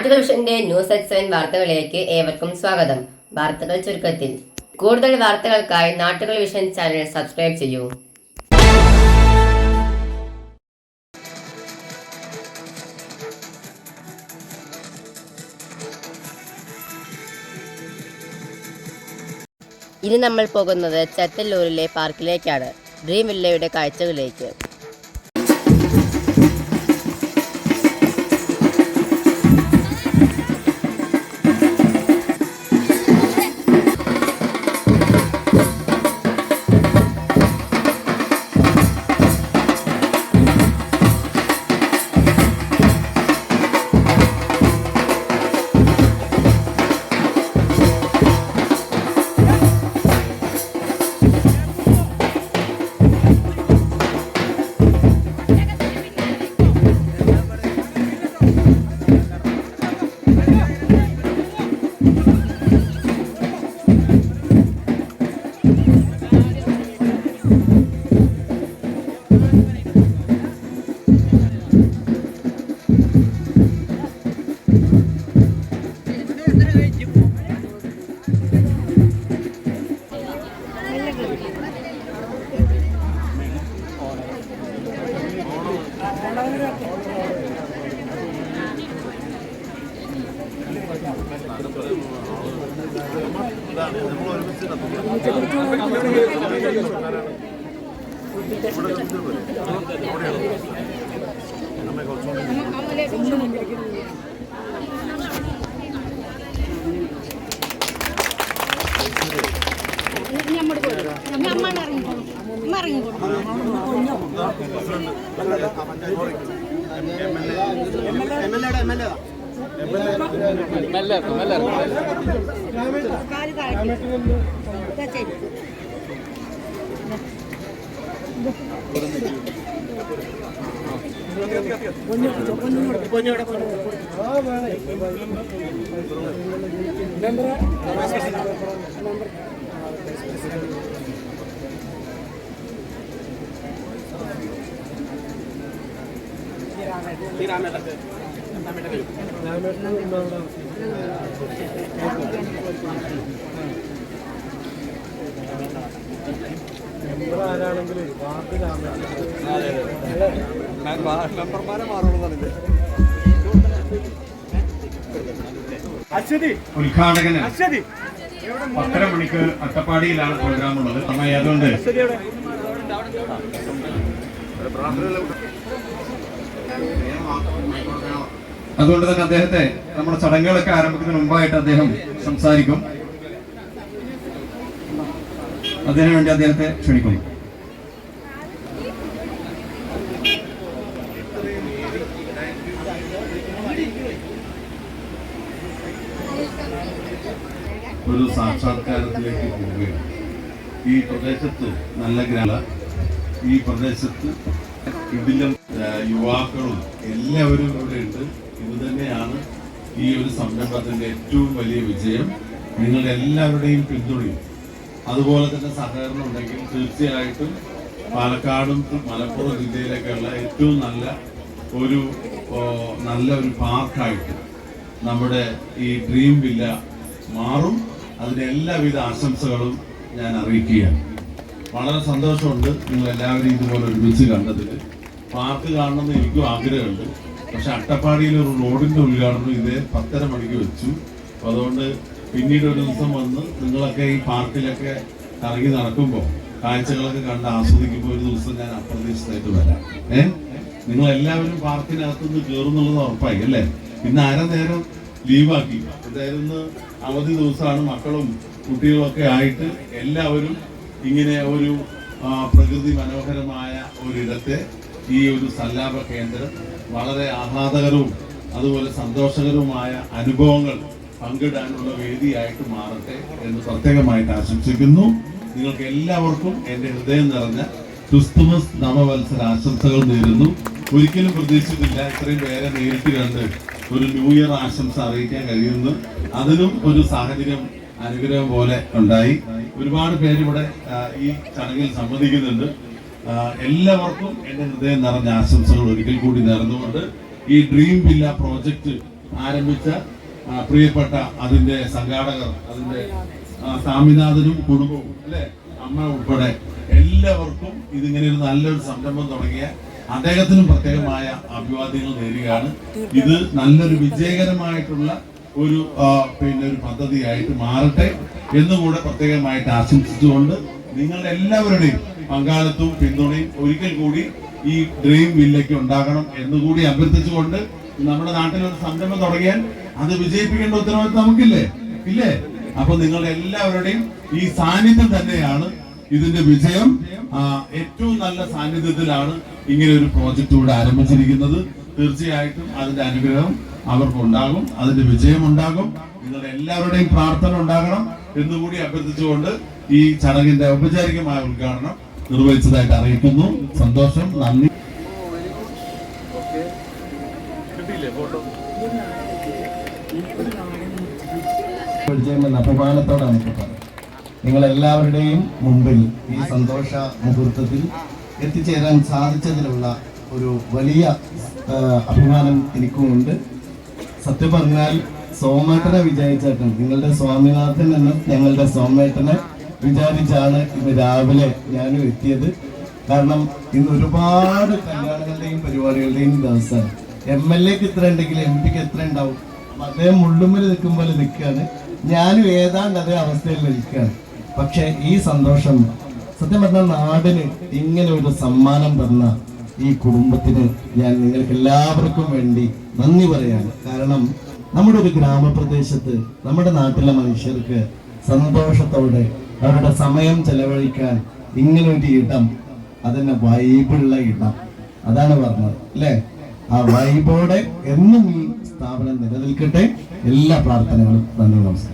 നാട്ടുകൾ വിഷന്റെ news at 7 വാർത്തകളിലേക്ക് ഏവർക്കും സ്വാഗതം. വാർത്തകൾ ചുരുക്കത്തിൽ. കൂടുതൽ വാർത്തകൾക്കായി നാട്ടുകൾ വിഷൻ ചാനൽ സബ്സ്ക്രൈബ് ചെയ്യൂ. ഇനി നമ്മൾ പോകുന്നത് ചത്തല്ലൂരിലെ പാർക്കിലേക്കാണ്. ഡ്രീം വില്ലയുടെ കാഴ്ചകളിലേക്ക്. ഉദ്ഘാടകന് 10:30 മണിക്ക് അട്ടപ്പാടിയിലാണ് പ്രോഗ്രാം ഉള്ളത്. അതുകൊണ്ട് തന്നെ അദ്ദേഹത്തെ നമ്മുടെ ചടങ്ങുകളൊക്കെ ആരംഭിക്കുന്നതിന് മുമ്പായിട്ട് അദ്ദേഹം സംസാരിക്കും. അതിനുവേണ്ടി അദ്ദേഹത്തെ ക്ഷണിക്കുന്നു. ഒരു സാക്ഷാത്കാരത്തിലേക്ക് പോവുകയാണ്. ഈ പ്രദേശത്ത് നല്ല ഈ പ്രദേശത്ത് ഇതിലും യുവാക്കളും എല്ലാവരും ഇവിടെ ഉണ്ട്. ഇത് തന്നെയാണ് ഈ ഒരു സംരംഭത്തിന്റെ ഏറ്റവും വലിയ വിജയം. നിങ്ങളുടെ എല്ലാവരുടെയും പിന്തുണയും അതുപോലെ തന്നെ സഹകരണം ഉണ്ടെങ്കിൽ തീർച്ചയായിട്ടും പാലക്കാടും മലപ്പുറം ജില്ലയിലേക്കുള്ള ഏറ്റവും നല്ല ഒരു പാർക്കായിട്ട് നമ്മുടെ ഈ ഡ്രീം വില്ല മാറും. അതിന് എല്ലാവിധ ആശംസകളും ഞാൻ അറിയിക്കുകയാണ്. വളരെ സന്തോഷമുണ്ട് നിങ്ങൾ എല്ലാവരും ഇതുപോലെ ഒരുമിച്ച് കണ്ടതിൽ. പാർക്ക് കാണണമെന്ന് എനിക്കും ആഗ്രഹമുണ്ട്. പക്ഷെ അട്ടപ്പാടിയിൽ ഒരു റോഡിന്റെ ഉദ്ഘാടനം ഇതേ 10:30 മണിക്ക് വെച്ചു. അപ്പോൾ അതുകൊണ്ട് പിന്നീട് ഒരു ദിവസം വന്ന് നിങ്ങളൊക്കെ ഈ പാർക്കിലൊക്കെ കറങ്ങി നടക്കുമ്പോൾ കാഴ്ചകളൊക്കെ കണ്ട് ആസ്വദിക്കുമ്പോൾ ഒരു ദിവസം ഞാൻ അപ്രതീക്ഷിതമായിട്ട് വരാം. നിങ്ങളെല്ലാവരും പാർക്കിനകത്തുനിന്ന് കയറുന്നുള്ളത് ഉറപ്പായി അല്ലേ? ഇന്ന് നേരം ലീവാക്കി. എന്തായിരുന്നു അവധി ദിവസമാണ്. മക്കളും കുട്ടികളൊക്കെ ആയിട്ട് എല്ലാവരും ഇങ്ങനെ ഒരു പ്രകൃതി മനോഹരമായ ഒരിടത്തെ ഈ ഒരു സല്ലാപ കേന്ദ്രം വളരെ ആഹ്ലാദകരവും അതുപോലെ സന്തോഷകരവുമായ അനുഭവങ്ങൾ പങ്കിടാനുള്ള വേദിയായിട്ട് മാറട്ടെ എന്ന് പ്രത്യേകമായിട്ട് ആശംസിക്കുന്നു. നിങ്ങൾക്ക് എല്ലാവർക്കും എൻ്റെ ഹൃദയം നിറഞ്ഞ ക്രിസ്തുമസ് നവവത്സര ആശംസകൾ നേരുന്നു. ഒരിക്കലും പ്രതീക്ഷിച്ചിട്ടില്ല ഇത്രയും പേരെ നേരിട്ട് കണ്ട് ഒരു ന്യൂ ഇയർ ആശംസ അറിയിക്കാൻ കഴിയുന്നു. അതിനും ഒരു സാഹചര്യം അനുഗ്രഹം പോലെ ഉണ്ടായി. ഒരുപാട് പേരിവിടെ ഈ ചടങ്ങിൽ സംബന്ധിക്കുന്നുണ്ട്. എല്ലാവർക്കും എൻ്റെ ഹൃദയം നിറഞ്ഞ ആശംസകൾ ഒരിക്കൽ കൂടി നേർന്നുകൊണ്ട് ഈ ഡ്രീം വില്ല പ്രോജക്റ്റ് ആരംഭിച്ച പ്രിയപ്പെട്ട അതിന്റെ സംഘാടകർ, അതിന്റെ സ്വാമിനാഥനും കുടുംബവും അല്ലെ, അമ്മ ഉൾപ്പെടെ എല്ലാവർക്കും ഇതിങ്ങനെ ഒരു നല്ലൊരു സംരംഭം തുടങ്ങിയ അദ്ദേഹത്തിനും പ്രത്യേകമായ അഭിവാദ്യങ്ങൾ നേരുകയാണ്. ഇത് നല്ലൊരു വിജയകരമായിട്ടുള്ള ഒരു ഒരു പദ്ധതിയായിട്ട് മാറട്ടെ എന്നുകൂടെ പ്രത്യേകമായിട്ട് ആശംസിച്ചുകൊണ്ട് നിങ്ങളുടെ എല്ലാവരുടെയും പങ്കാളിത്തവും പിന്തുണയും ഒരിക്കൽ കൂടി ഈ ഡ്രീം വില്ലയ്ക്ക് ഉണ്ടാകണം എന്നുകൂടി അഭ്യർത്ഥിച്ചുകൊണ്ട്, നമ്മുടെ നാട്ടിലൊരു സംരംഭം തുടങ്ങിയാൽ അത് വിജയിപ്പിക്കേണ്ട ഉത്തരവാദിത്വം നമുക്കില്ലേ? ഇല്ലേ? അപ്പൊ നിങ്ങളുടെ എല്ലാവരുടെയും ഈ സാന്നിധ്യം തന്നെയാണ് ഇതിന്റെ വിജയം. ഏറ്റവും നല്ല സാന്നിധ്യത്തിലാണ് ഇങ്ങനെ ഒരു പ്രോജക്റ്റ് ഇവിടെ ആരംഭിച്ചിരിക്കുന്നത്. തീർച്ചയായിട്ടും അതിന്റെ അനുഗ്രഹം അവർക്കുണ്ടാകും, അതിന്റെ വിജയം ഉണ്ടാകും. നിങ്ങളുടെ എല്ലാവരുടെയും പ്രാർത്ഥന ഉണ്ടാകണം എന്നുകൂടി അഭ്യർത്ഥിച്ചുകൊണ്ട് ഈ ചടങ്ങിന്റെ ഔപചാരികമായ ഉദ്ഘാടനം നിർവഹിച്ചതായിട്ട് അറിയിക്കുന്നു. സന്തോഷം, നന്ദി. അഭിമാനത്തോടെ നമുക്ക് പറയാം, നിങ്ങളെല്ലാവരുടെയും മുമ്പിൽ ഈ സന്തോഷ മുഹൂർത്തത്തിൽ എത്തിച്ചേരാൻ സാധിച്ചതിലുള്ള ഒരു വലിയ അഭിമാനം എനിക്കുമുണ്ട്. സത്യം പറഞ്ഞാൽ സോമേട്ടനെ വിചാരിച്ചാണ്, നിങ്ങളുടെ സ്വാമിനാഥൻ എന്ന ഞങ്ങളുടെ സോമേട്ടനെ വിചാരിച്ചാണ് ഇന്ന് രാവിലെ ഞാനും എത്തിയത്. കാരണം ഇന്ന് ഒരുപാട് കല്യാണങ്ങളുടെയും പരിപാടികളുടെയും ദിവസമാണ്. MLA ക്ക് ഇത്ര ഉണ്ടെങ്കിൽ MP ക്ക് എത്ര ഉണ്ടാവും? അദ്ദേഹം മുള്ളുമ്പിൽ നിൽക്കുമ്പോൾ നിൽക്കുകയാണ്, ഞാനും ഏതാണ്ട് അതേ അവസ്ഥയിൽ നിൽക്കുകയാണ്. പക്ഷെ ഈ സന്തോഷം സത്യം പറഞ്ഞാൽ നാടിന് ഇങ്ങനെ ഒരു സമ്മാനം തന്ന ഈ കുടുംബത്തിന് ഞാൻ നിങ്ങൾക്ക് എല്ലാവർക്കും വേണ്ടി നന്ദി പറയാണ്. കാരണം നമ്മുടെ ഒരു ഗ്രാമപ്രദേശത്ത് നമ്മുടെ നാട്ടിലെ മനുഷ്യർക്ക് സന്തോഷത്തോടെ അവരുടെ സമയം ചെലവഴിക്കാൻ ഇങ്ങനെ ഒരു ഇടം, അതന്നെ വൈബുള്ള ഇടം, അതാണ് പറഞ്ഞത് അല്ലേ? ആ വൈബോടെ എന്നും ഈ സ്ഥാപനം നിലനിൽക്കട്ടെ. എല്ലാ പ്രാർത്ഥനകളും. നന്ദി, നമസ്കാരം.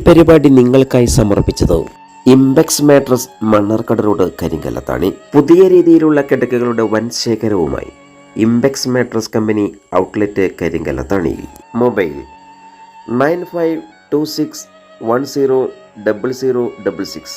പരിപാടി നിങ്ങൾക്കായി സമർപ്പിച്ചത് Impex mattress Mannarkkad road Karinkallathani. പുതിയ രീതിയിലുള്ള കിടക്കകളുടെ വൻ ശേഖരവുമായി ഇംപെക്സ് മാട്രസ് കമ്പനി ഔട്ട്ലെറ്റ് കരിങ്കല്ലത്താണിയിൽ. മൊബൈൽ 9526100066.